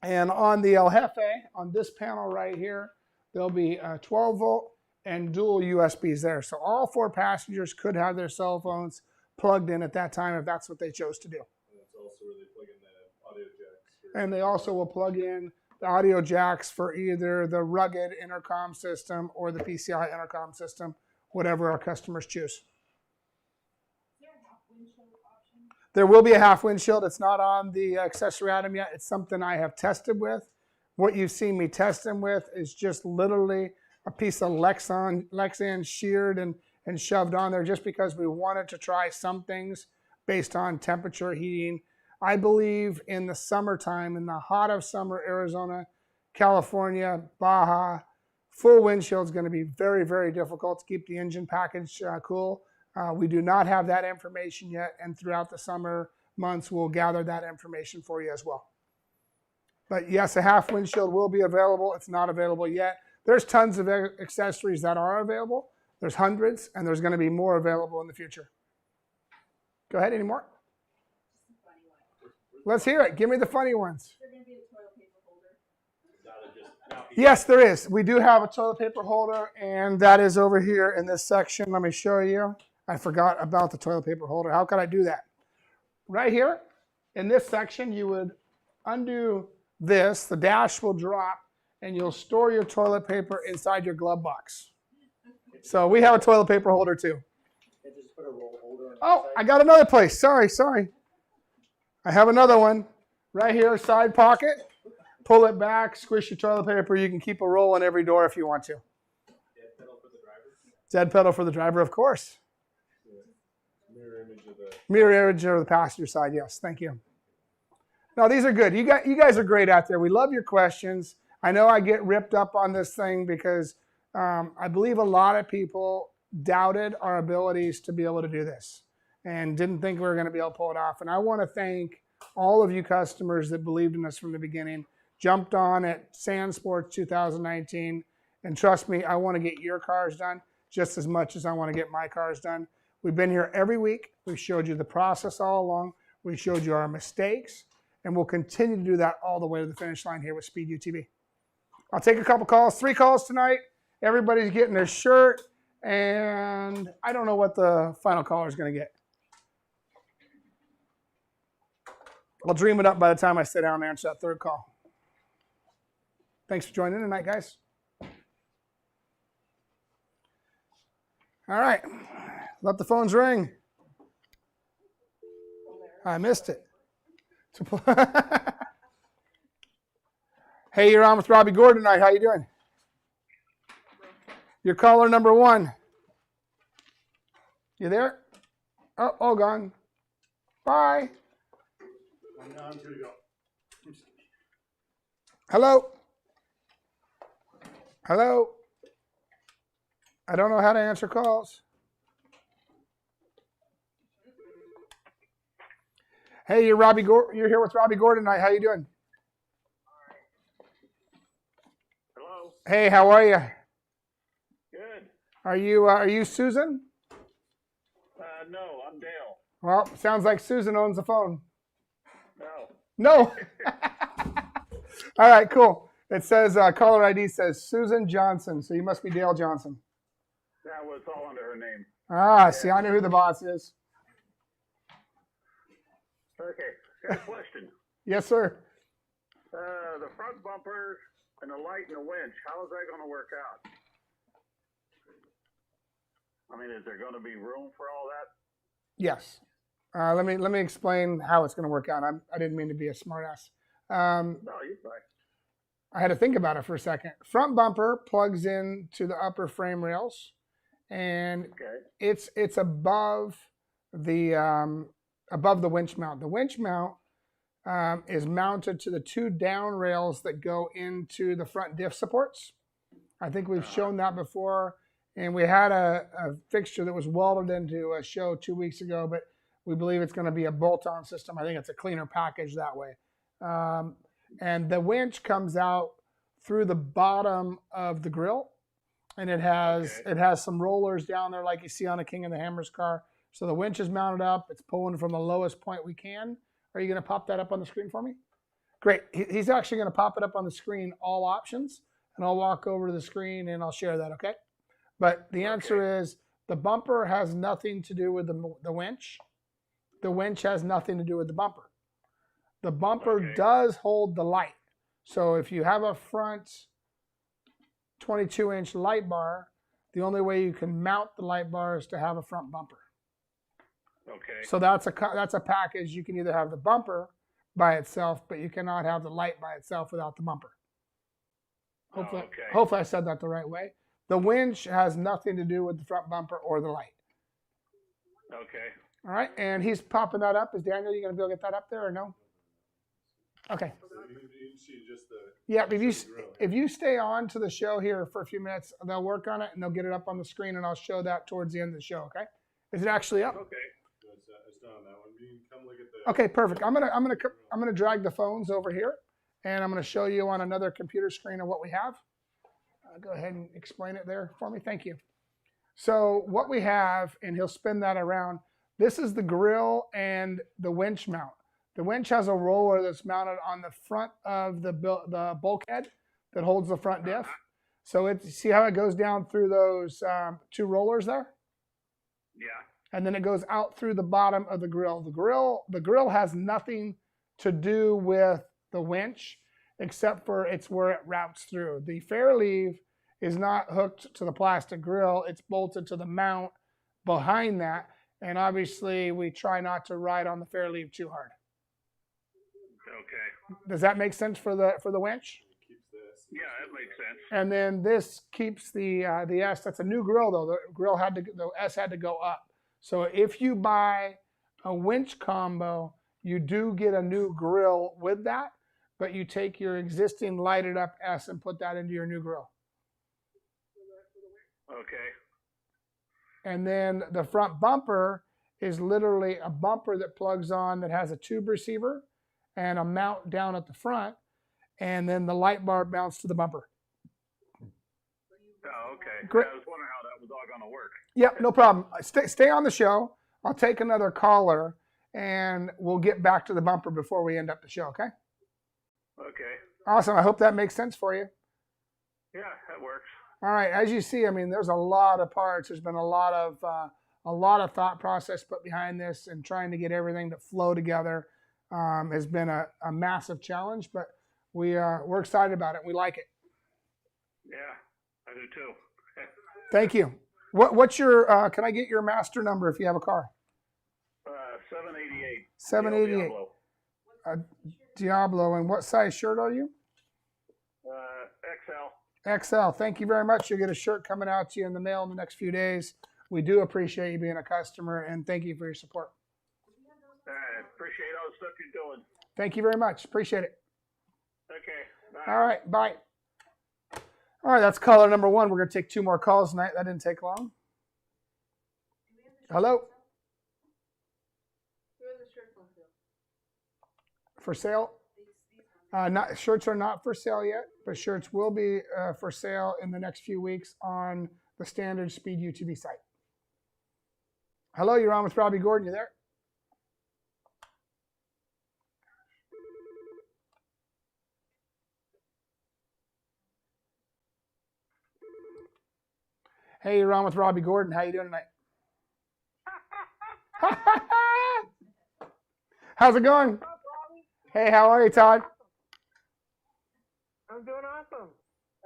And on the El Jefe, on this panel right here, there'll be a 12 volt and dual USBs there. So all 4 passengers could have their cell phones plugged in at that time if that's what they chose to do. And that's also where they plug in the audio jacks. And they also will plug in the audio jacks for either the rugged intercom system or the PCI intercom system, whatever our customers choose. Is there a half windshield option? There will be a half windshield. It's not on the accessory item yet. It's something I have tested with. What you've seen me test them with is just literally a piece of Lexan sheared and shoved on there just because we wanted to try some things based on temperature, heating. I believe in the summertime, in the hot of summer, Arizona, California, Baja, full windshield is going to be very, very difficult to keep the engine package cool. We do not have that information yet, and throughout the summer months, we'll gather that information for you as well. But yes, a half windshield will be available. It's not available yet. There's tons of accessories that are available. There's hundreds, and there's going to be more available in the future. Go ahead, any more? Let's hear it. Give me the funny ones. Is there going to be a toilet paper holder? Yes, there is. We do have a toilet paper holder, and that is over here in this section. Let me show you. I forgot about the toilet paper holder. How could I do that? Right here in this section, you would undo this. The dash will drop, and you'll store your toilet paper inside your glove box. So we have a toilet paper holder too. Oh, I got another place. Sorry. I have another one right here, side pocket. Pull it back, squish your toilet paper. You can keep a roll in every door if you want to. Dead pedal for the driver? Dead pedal for the driver, of course. Mirror image of the passenger side, yes. Thank you. No, these are good. You guys are great out there. We love your questions. I know I get ripped up on this thing because I believe a lot of people doubted our abilities to be able to do this and didn't think we were going to be able to pull it off. And I want to thank all of you customers that believed in us from the beginning, jumped on at Sand Sports 2019, and trust me, I want to get your cars done just as much as I want to get my cars done. We've been here every week. We showed you the process all along. We showed you our mistakes, and we'll continue to do that all the way to the finish line here with Speed UTV. I'll take a couple calls, 3 calls tonight. Everybody's getting a shirt, and I don't know what the final caller is going to get. I'll dream it up by the time I sit down and answer that 3rd call. Thanks for joining tonight, guys. All right. Let the phones ring. I missed it. Hey, you're on with Robbie Gordon tonight. How you doing? You're caller number 1. You there? Oh, all gone. Bye. I'm good to go. Hello? Hello? I don't know how to answer calls. Hey, you're here with Robbie Gordon tonight. How you doing? Hello. Hey, how are you? Good. Are you Susan? No, I'm Dale. Well, sounds like Susan owns the phone. No. No. All right, cool. It says caller ID says Susan Johnson, so you must be Dale Johnson. That was all under her name. Ah, see, I know who the boss is. Okay. Got a question. Yes, sir. The front bumper and the light and the winch, how is that going to work out? I mean, is there going to be room for all that? Yes. Let me explain how it's going to work out. I didn't mean to be a smartass. No, you're fine. I had to think about it for a second. Front bumper plugs in to the upper frame rails, and Okay. it's above the winch mount. The winch mount is mounted to the 2 down rails that go into the front diff supports. I think we've shown that before, and we had a fixture that was welded into a show 2 weeks ago, but we believe it's going to be a bolt-on system. I think it's a cleaner package that way. And the winch comes out through the bottom of the grill, and it has some rollers down there like you see on a King of the Hammers car. So the winch is mounted up. It's pulling from the lowest point we can. Are you going to pop that up on the screen for me? Great. He's actually going to pop it up on the screen, all options, and I'll walk over to the screen and I'll share that, okay? But the answer is the bumper has nothing to do with the winch. The winch has nothing to do with the bumper. The bumper does hold the light. So if you have a front 22-inch light bar, the only way you can mount the light bar is to have a front bumper. Okay. So that's a package. You can either have the bumper by itself, but you cannot have the light by itself without the bumper. Hopefully, okay. hopefully I said that the right way. The winch has nothing to do with the front bumper or the light. Okay. All right, and he's popping that up. Is Daniel, you going to be able to get that up there or no? Okay. So you can see just the. Yeah, if you stay on to the show here for a few minutes, they'll work on it and they'll get it up on the screen, and I'll show that towards the end of the show. Okay? Is it actually up? Okay. It's not on that one. You can come look at the. Okay, perfect. I'm gonna drag the phones over here, and I'm gonna show you on another computer screen of what we have. Go ahead and explain it there for me. Thank you. So what we have, and he'll spin that around. This is the grill and the winch mount. The winch has a roller that's mounted on the front of the bulkhead that holds the front diff. So see how it goes down through those two rollers there? Yeah. And then it goes out through the bottom of the grill. The grill has nothing to do with the winch, except for it's where it routes through. The fairleave is not hooked to the plastic grill. It's bolted to the mount behind that. And obviously, we try not to ride on the fairleave too hard. Okay. Does that make sense for the winch? Yeah, that makes sense. And then this keeps the S. That's a new grill though. The S had to go up. So if you buy a winch combo, you do get a new grill with that, but you take your existing lighted up S and put that into your new grill. Okay. And then the front bumper is literally a bumper that plugs on that has a tube receiver and a mount down at the front, and then the light bar mounts to the bumper. Oh, okay. Great. I was wondering how that was all going to work. Yep, no problem. Stay on the show. I'll take another caller, and we'll get back to the bumper before we end up the show, okay? Okay. Awesome. I hope that makes sense for you. Yeah, that works. All right. As you see, I mean, there's a lot of parts. There's been a lot of thought process put behind this, and trying to get everything to flow together has been a massive challenge, but we're excited about it. We like it. Yeah, I do too. Thank you. What's your, can I get your master number if you have a car? 788. 788. Diablo. And what size shirt are you? XL. XL. Thank you very much. You'll get a shirt coming out to you in the mail in the next few days. We do appreciate you being a customer, and thank you for your support. Appreciate all the stuff you're doing. Thank you very much. Appreciate it. Okay. Bye. All right. Bye. All right. That's caller number one. We're going to take two more calls tonight. That didn't take long. Hello? For sale? Shirts are not for sale yet, but shirts will be for sale in the next few weeks on the Standard Speed UTV site. Hello, you're on with Robbie Gordon. You there? Hey, you're on with Robbie Gordon. How you doing tonight? How's it going? Hey, how are you, Todd? I'm doing awesome.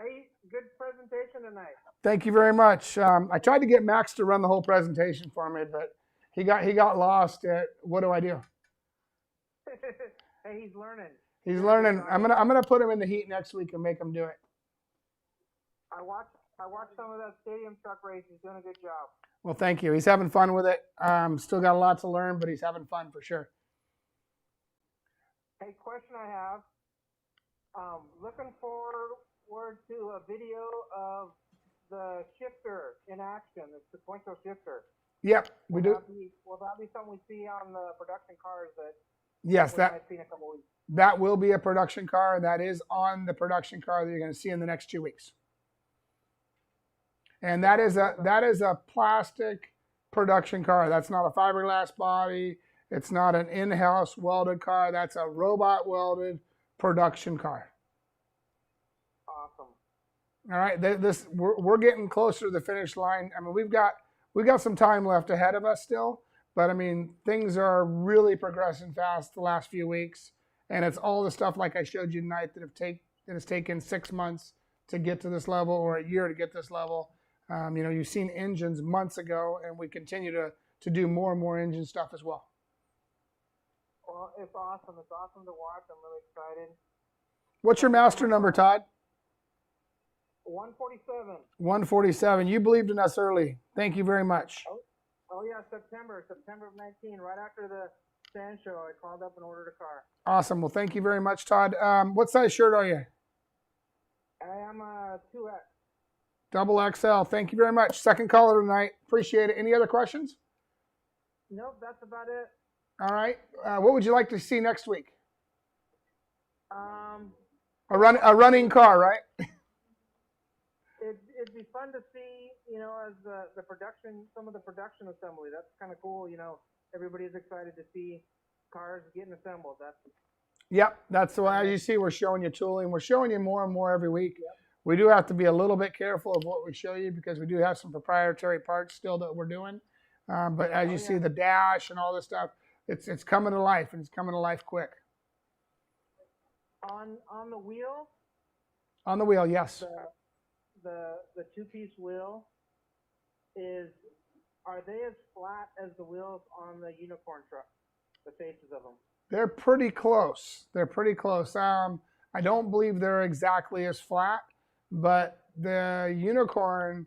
Hey, good presentation tonight. Thank you very much. I tried to get Max to run the whole presentation for me, but he got lost at what do I do? Hey, he's learning. He's learning. I'm gonna put him in the heat next week and make him do it. I watched some of that stadium truck race. He's doing a good job. Well, thank you. He's having fun with it. Still got a lot to learn, but he's having fun for sure. Hey, question I have. Looking forward to a video of the shifter in action, the sequential shifter. Yep, we do. Will that be something we see on the production cars that? Yes, we might see in a couple weeks? That will be a production car. That is on the production car that you're going to see in the next 2 weeks. And that is a plastic production car. That's not a fiberglass body. It's not an in-house welded car. That's a robot welded production car. Awesome. All right, we're getting closer to the finish line. I mean, we've got some time left ahead of us still, but I mean, things are really progressing fast the last few weeks, and it's all the stuff like I showed you tonight that has taken 6 months to get to this level or a year to get this level. You've seen engines months ago, and we continue to do more and more engine stuff as well. Well, it's awesome. It's awesome to watch. I'm really excited. What's your master number, Todd? 147. 147. You believed in us early. Thank you very much. Oh yeah, September of 19, right after the sand show, I called up and ordered a car. Awesome. Well, thank you very much, Todd. What size shirt are you? I am a 2X. Double XL. Thank you very much. Second caller tonight. Appreciate it. Any other questions? Nope, that's about it. All right. What would you like to see next week? A running car, right? It'd be fun to see, as the production, some of the production assembly. That's kind of cool. Everybody's excited to see cars getting assembled. Yep. That's why, as you see, we're showing you tooling. We're showing you more and more every week. Yep. We do have to be a little bit careful of what we show you because we do have some proprietary parts still that we're doing. But as you see, the dash and all this stuff, it's coming to life, and it's coming to life quick. On the wheel? On the wheel, yes. The two-piece wheel are they as flat as the wheels on the unicorn truck, the faces of them? They're pretty close. They're pretty close. I don't believe they're exactly as flat, but the unicorn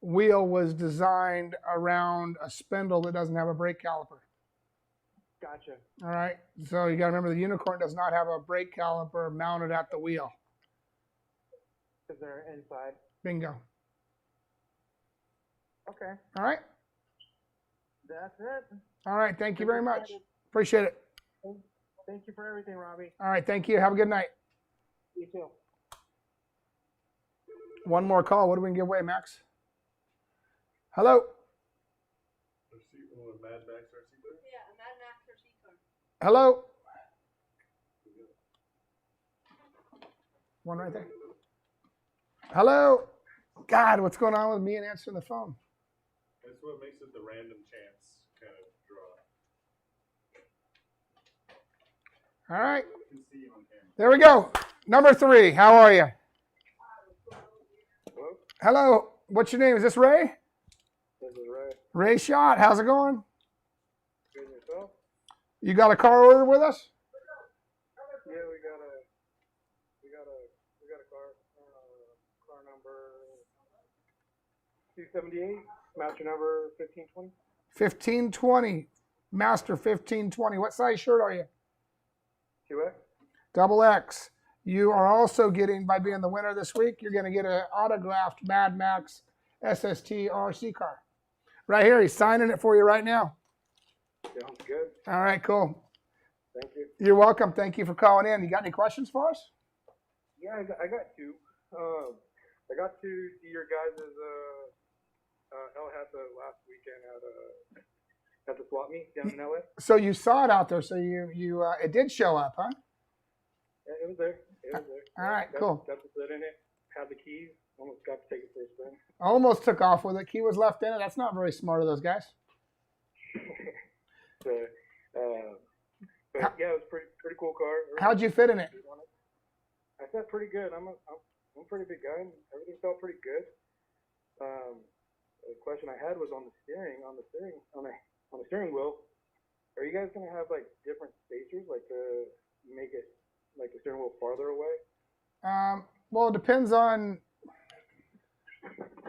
wheel was designed around a spindle that doesn't have a brake caliper. Gotcha. All right. So you got to remember the unicorn does not have a brake caliper mounted at the wheel. Because they're inside. Bingo. Okay. All right. That's it. All right. Thank you very much. Appreciate it. Thank you for everything, Robbie. All right. Thank you. Have a good night. You too. One more call. What do we give away, Max? Hello. Yeah, a Mad Max or Sequential. Hello. One right there. Hello. God, what's going on with me and answering the phone? That's what makes it the random chance kind of draw. All right. There we go. Number 3. How are you? Hello? Hello. What's your name? Is this Ray? This is Ray. Ray Shot. How's it going? Good yourself? You got a car order with us? Yeah, we got a car number 278, master number 1520. 1520. Master 1520. What size shirt are you? 2X. Double X. You are also getting, by being the winner this week, you're going to get an autographed Mad Max SST RC car. Right here. He's signing it for you right now. Sounds good. All right, cool. Thank you. You're welcome. Thank you for calling in. You got any questions for us? Yeah, I got two. I got to see your guys' El Hasa last weekend at the swap meet down in LA. So you saw it out there. So you it did show up, huh? Yeah, it was there. All right, cool. Got to sit in it. Had the keys. Almost got to take it for a spin. Almost took off with it. Key was left in it. That's not very smart of those guys. But yeah, it was pretty cool car. How'd you fit in it? I felt pretty good. I'm a pretty big guy. Everything felt pretty good. The question I had was on the steering wheel. Are you guys gonna have like different spacers, like to make it like the steering wheel farther away? Well, it depends on,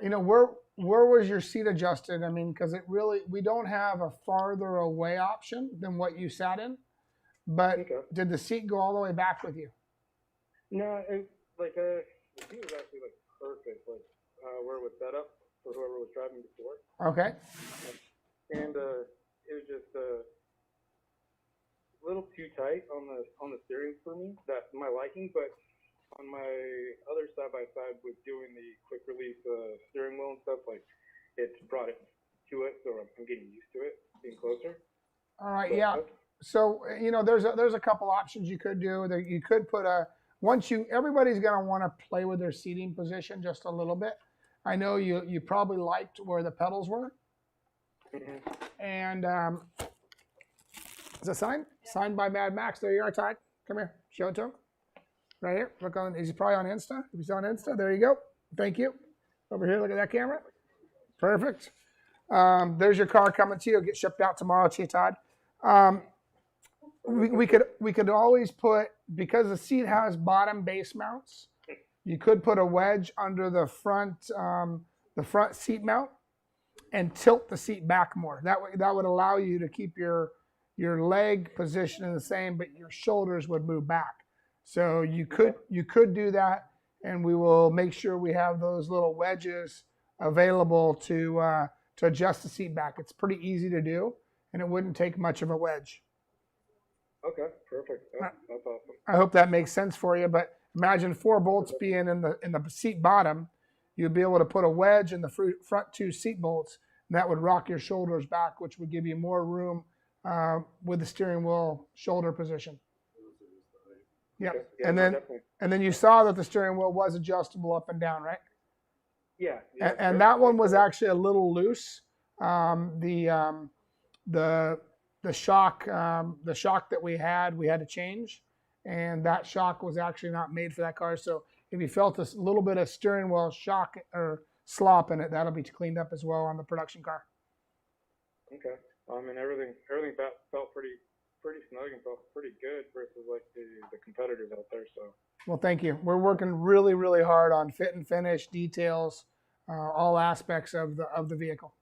where was your seat adjusted? I mean, because we don't have a farther away option than what you sat in. But Okay. Did the seat go all the way back with you? No, the seat was actually like perfect, like where it was set up for whoever was driving before. Okay. And it was just a little too tight on the steering for me, that's my liking. But on my other side by side with doing the quick release steering wheel and stuff, like it's brought it to it, so I'm getting used to it, being closer. All right. But, Yeah. So there's a couple options you could do. That you could put everybody's gonna want to play with their seating position just a little bit. I know you probably liked where the pedals were. Mm-hmm. And is it signed? Yeah. Signed by Mad Max. There you are, Todd. Come here. Show it to him. Right here. Look on. He's probably on Insta. If he's on Insta, there you go. Thank you. Over here, look at that camera. Perfect. There's your car coming to you. It'll get shipped out tomorrow to you, Todd. We could always put, because the seat has bottom base mounts, you could put a wedge under the front seat mount and tilt the seat back more. That would allow you to keep your leg position the same, but your shoulders would move back. So you could do that, and we will make sure we have those little wedges available to adjust the seat back. It's pretty easy to do, and it wouldn't take much of a wedge. Okay, perfect. That's awesome. I hope that makes sense for you, but imagine 4 bolts being in the seat bottom. You'd be able to put a wedge in the front 2 seat bolts, and that would rock your shoulders back, which would give you more room with the steering wheel shoulder position. Yep. Okay. Yeah, and then you saw that the steering wheel was adjustable up and down, right? Yeah. And that one was actually a little loose. The shock that we had to change, and that shock was actually not made for that car. So if you felt a little bit of steering wheel shock or slop in it, that'll be cleaned up as well on the production car. Okay. And everything felt pretty snug and felt pretty good versus like the competitors out there. So. Well, thank you. We're working really, really hard on fit and finish, details, all aspects of the vehicle.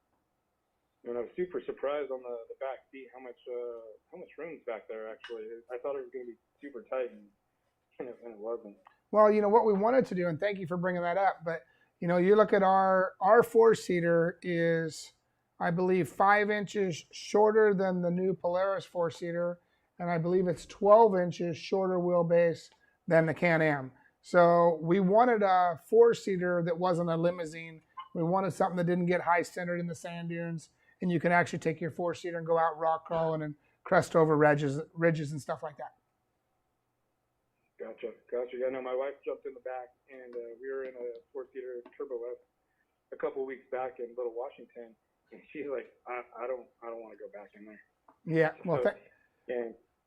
And I was super surprised on the back seat how much room's back there. Actually, I thought it was going to be super tight, and it wasn't. Well, what we wanted to do, and thank you for bringing that up, but you look at our 4-seater is, I believe, 5 inches shorter than the new Polaris 4-seater, and I believe it's 12 inches shorter wheelbase than the Can-Am. So we wanted a 4-seater that wasn't a limousine. We wanted something that didn't get high-centered in the sand dunes, and you can actually take your 4-seater and go out rock crawling and crest over ridges and stuff like that. Gotcha. Yeah, no, my wife jumped in the back, and we were in a 4-seater Turbo S a couple weeks back in Little Washington, and she's like, I don't want to go back in there. Yeah, well, so,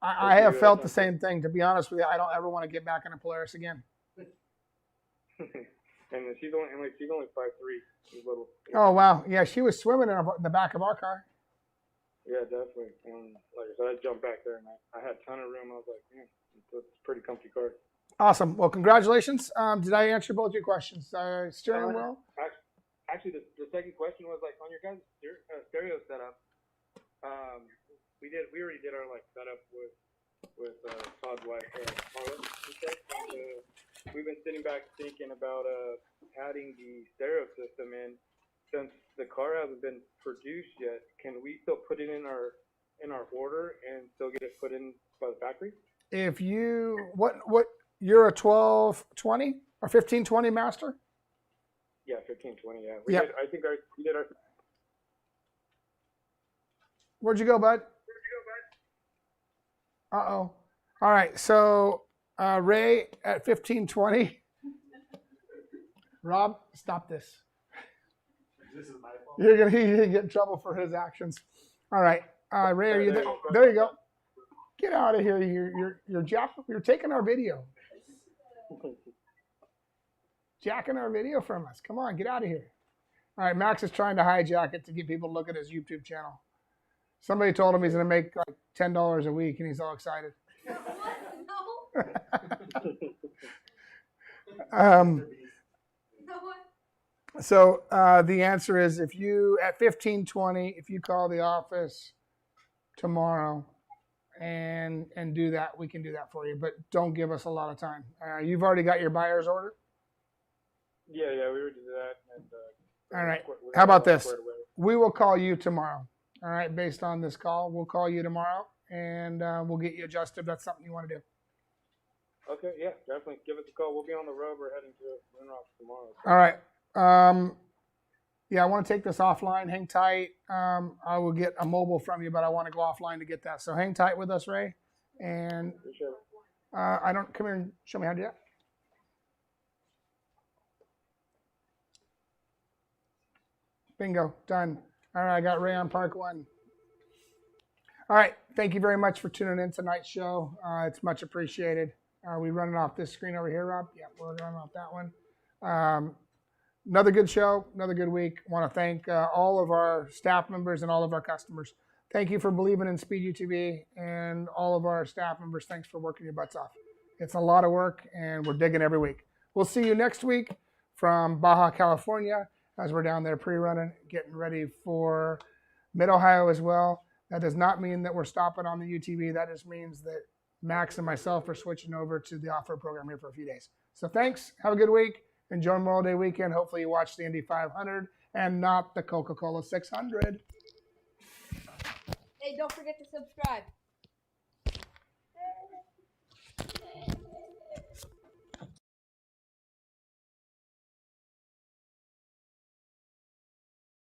I have felt the same thing. To be honest with you, I don't ever want to get back in a Polaris again. And she's only 5'3". She's little. Oh wow, yeah, she was swimming in the back of our car. Yeah, definitely. And like I said, I jumped back there, and I had a ton of room. I was like, man, it's a pretty comfy car. Awesome. Well, congratulations. Did I answer both your questions? Steering wheel? Actually, the second question was like on your guys' stereo setup. We already did our like setup with Todd's wife, Carla. We've been sitting back thinking about adding the stereo system in. Since the car hasn't been produced yet, can we still put it in our order and still get it put in by the factory? If you you're a 1220 or 1520 master? Yeah, 1520. Yeah. We did our. Where'd you go, bud? Uh-oh. All right. So Ray at 1520. Rob, stop this. This is my fault. You're gonna get in trouble for his actions. All right. Ray, are you there? There you go. Get out of here. You're taking our video. Jacking our video from us. Come on, get out of here. All right, Max is trying to hijack it to get people to look at his YouTube channel. Somebody told him he's going to make like $10 a week, and he's all excited. So the answer is at 1520, if you call the office tomorrow and do that, we can do that for you. But don't give us a lot of time. You've already got your buyer's order? Yeah, we already did that. And, all right. How about this? We will call you tomorrow. All right, based on this call, we'll call you tomorrow, and we'll get you adjusted if that's something you want to do. Okay, yeah, definitely. Give us a call. We'll be on the road. We're heading to Winrock tomorrow. So. All right. Yeah, I want to take this offline. Hang tight. I will get a mobile from you, but I want to go offline to get that. So hang tight with us, Ray. And come here and show me how to do that. Bingo, done. All right, I got Ray on Park 1. All right, thank you very much for tuning in tonight's show. It's much appreciated. Are we running off this screen over here, Rob? Yeah, we're running off that one. another good show, another good week. I want to thank all of our staff members and all of our customers. Thank you for believing in Speed UTV, and all of our staff members, thanks for working your butts off. It's a lot of work, and we're digging every week. We'll see you next week from Baja, California, as we're down there pre-running, getting ready for Mid-Ohio as well. That does not mean that we're stopping on the UTV. That just means that Max and myself are switching over to the off-road program here for a few days. So thanks. Have a good week. Enjoy Memorial Day weekend. Hopefully you watch the Indy 500 and not the Coca-Cola 600. Hey, don't forget to subscribe.